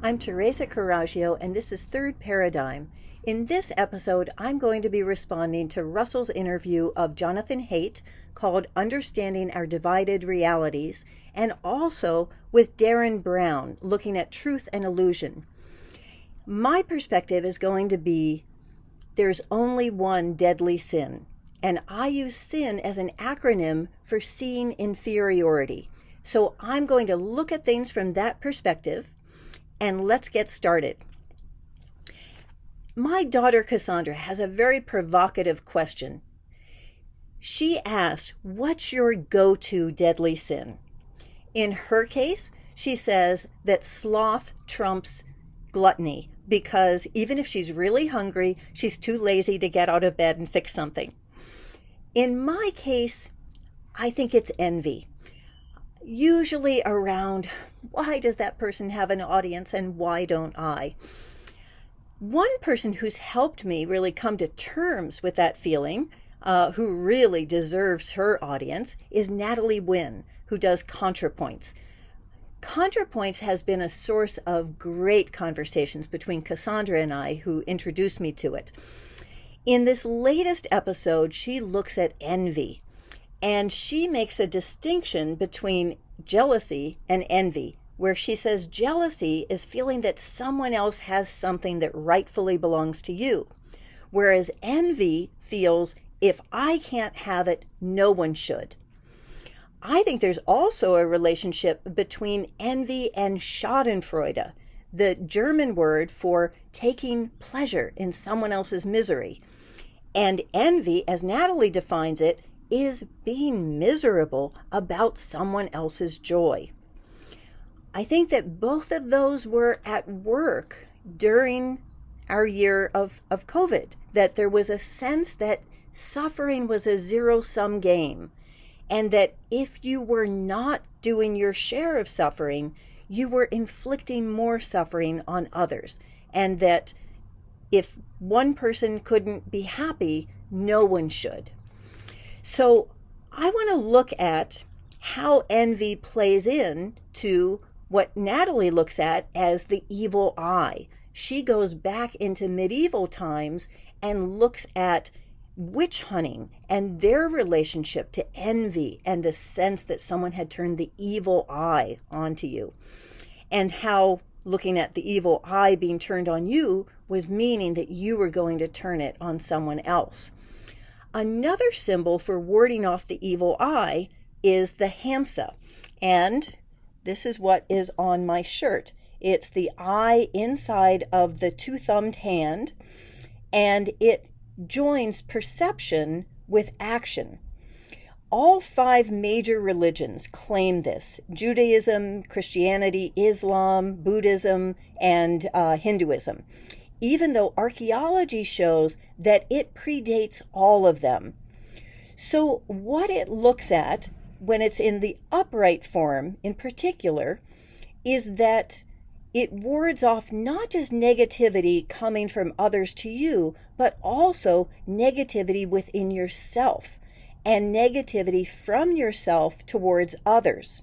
I'm Teresa Carraggio, and this is Third Paradigm. In this episode, I'm going to be responding to Russell's interview of Jonathan Haidt called Understanding Our Divided Realities, and also with Darren Brown, looking at truth and illusion. My perspective is going to be there's only one deadly sin, and I use sin as an acronym for seeing inferiority. So I'm going to look at things from that perspective, and let's get started. My daughter Cassandra has a very provocative question. She asked, what's your go-to deadly sin? In her case, she says that sloth trumps gluttony because even if she's really hungry, she's too lazy to get out of bed and fix something. In my case, I think it's envy. Usually around, why does that person have an audience and why don't I? One person who's helped me really come to terms with that feeling, who really deserves her audience, is Natalie Wynn, who does ContraPoints. ContraPoints has been a source of great conversations between Cassandra and I, who introduced me to it. In this latest episode, she looks at envy. And she makes a distinction between jealousy and envy, where she says jealousy is feeling that someone else has something that rightfully belongs to you, whereas envy feels if I can't have it, no one should. I think there's also a relationship between envy and Schadenfreude, the German word for taking pleasure in someone else's misery. And envy, as Natalie defines it, is being miserable about someone else's joy. I think that both of those were at work during our year of COVID, that there was a sense that suffering was a zero-sum game, and that if you were not doing your share of suffering, you were inflicting more suffering on others, and that if one person couldn't be happy, no one should. So I want to look at how envy plays in to what Natalie looks at as the evil eye. She goes back into medieval times and looks at witch hunting and their relationship to envy and the sense that someone had turned the evil eye onto you, and how looking at the evil eye being turned on you was meaning that you were going to turn it on someone else. Another symbol for warding off the evil eye is the hamsa, and this is what is on my shirt. It's the eye inside of the two-thumbed hand, and it joins perception with action. All 5 major religions claim this: Judaism, Christianity, Islam, Buddhism, and Hinduism, even though archaeology shows that it predates all of them. So what it looks at when it's in the upright form in particular is that it wards off not just negativity coming from others to you, but also negativity within yourself and negativity from yourself towards others.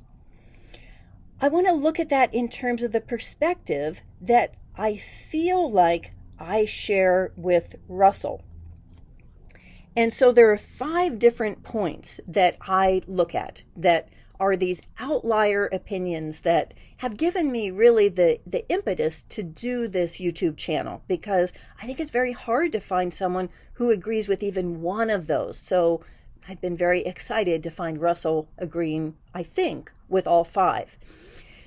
I want to look at that in terms of the perspective that I feel like I share with Russell. And so there are 5 different points that I look at that are these outlier opinions that have given me really the impetus to do this YouTube channel, because I think it's very hard to find someone who agrees with even one of those. So I've been very excited to find Russell agreeing, I think, with all 5.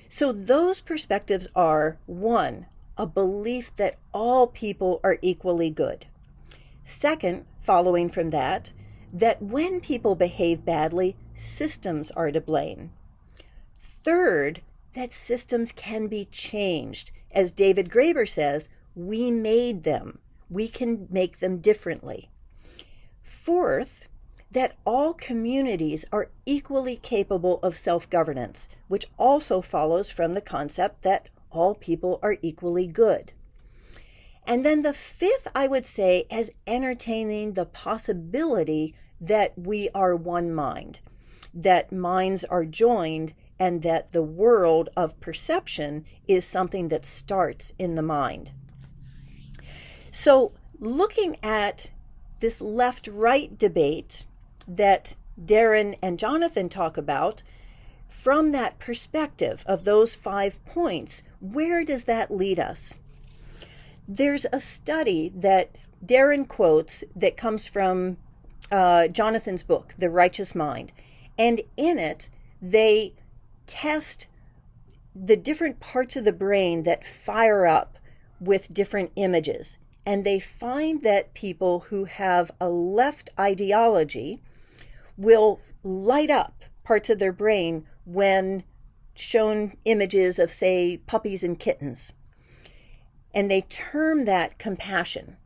So those perspectives are: 1, a belief that all people are equally good. Second, following from that when people behave badly, systems are to blame. Third, that systems can be changed. As David Graeber says, we made them. We can make them differently. Fourth, that all communities are equally capable of self-governance, which also follows from the concept that all people are equally good. And then the 5th, I would say, as entertaining the possibility that we are one mind, that minds are joined and that the world of perception is something that starts in the mind. So looking at this left-right debate that Darren and Jonathan talk about, from that perspective of those 5 points, where does that lead us? There's a study that Darren quotes that comes from Jonathan's book, The Righteous Mind. And in it, they test the different parts of the brain that fire up with different images. And they find that people who have a left ideology will light up parts of their brain when shown images of, say, puppies and kittens. And they term that compassion.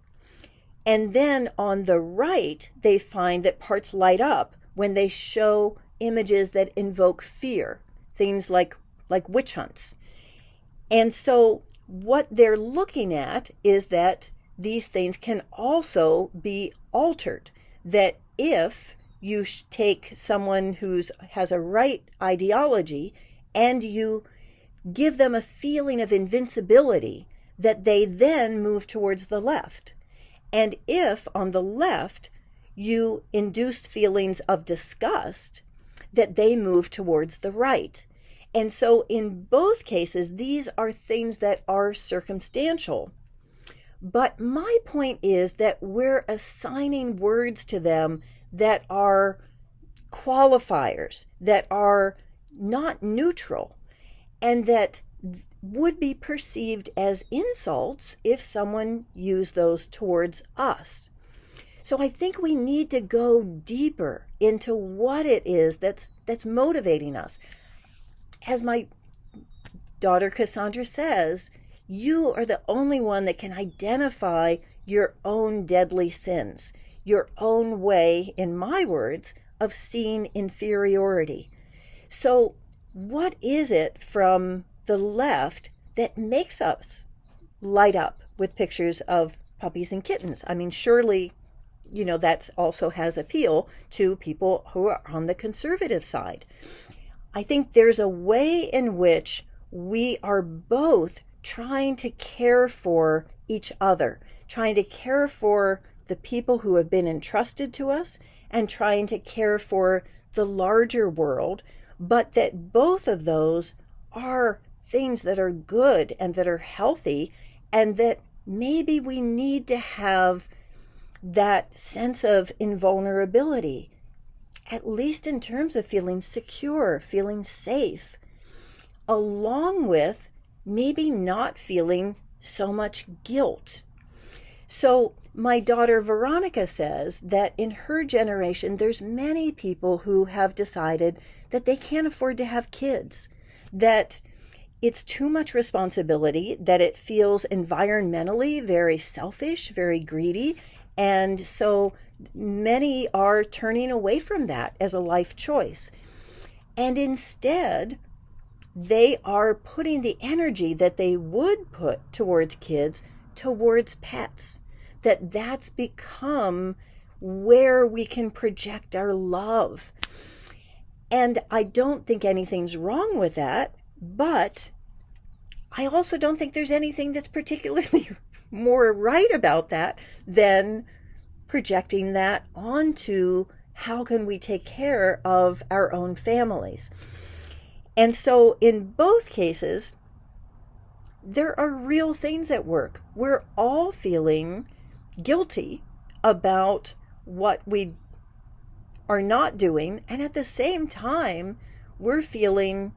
And then on the right, they find that parts light up when they show images that invoke fear, things like witch hunts. And so what they're looking at is that these things can also be altered, that if you take someone who has a right ideology and you give them a feeling of invincibility, that they then move towards the left. And if on the left you induce feelings of disgust, that they move towards the right. And so in both cases, these are things that are circumstantial. But my point is that we're assigning words to them that are qualifiers, that are not neutral, and that would be perceived as insults if someone used those towards us. So I think we need to go deeper into what it is that's motivating us. As my daughter Cassandra says, you are the only one that can identify your own deadly sins, your own way, in my words, of seeing inferiority. So what is it from the left that makes us light up with pictures of puppies and kittens? I mean, surely, that also has appeal to people who are on the conservative side. I think there's a way in which we are both trying to care for each other, trying to care for the people who have been entrusted to us, and trying to care for the larger world, but that both of those are things that are good and that are healthy, and that maybe we need to have that sense of invulnerability, at least in terms of feeling secure, feeling safe, along with maybe not feeling so much guilt. So my daughter Veronica says that in her generation, there's many people who have decided that they can't afford to have kids, that it's too much responsibility, that it feels environmentally very selfish, very greedy. And so many are turning away from that as a life choice. And instead, they are putting the energy that they would put towards kids towards pets, that's become where we can project our love. And I don't think anything's wrong with that, but I also don't think there's anything that's particularly more right about that than projecting that onto how can we take care of our own families. And so in both cases, there are real things at work. We're all feeling guilty about what we are not doing, and at the same time, we're feeling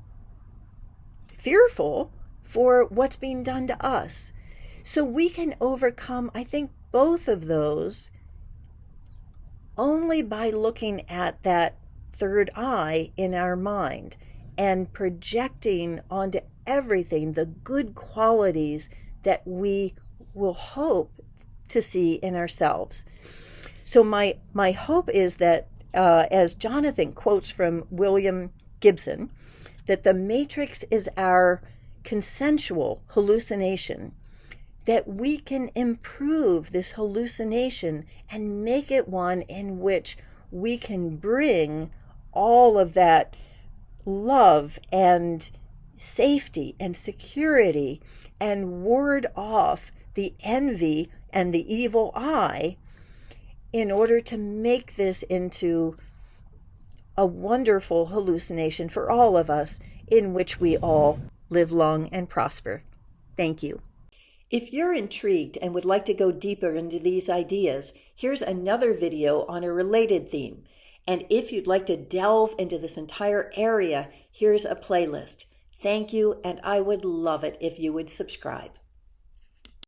fearful for what's being done to us. So we can overcome, I think, both of those only by looking at that third eye in our mind and projecting onto everything the good qualities that we will hope to see in ourselves. So my hope is that, as Jonathan quotes from William Gibson, that the matrix is our consensual hallucination, that we can improve this hallucination and make it one in which we can bring all of that love and safety and security and ward off the envy and the evil eye in order to make this into a wonderful hallucination for all of us in which we all live long and prosper. Thank you. If you're intrigued and would like to go deeper into these ideas, here's another video on a related theme. And if you'd like to delve into this entire area, here's a playlist. Thank you, and I would love it if you would subscribe.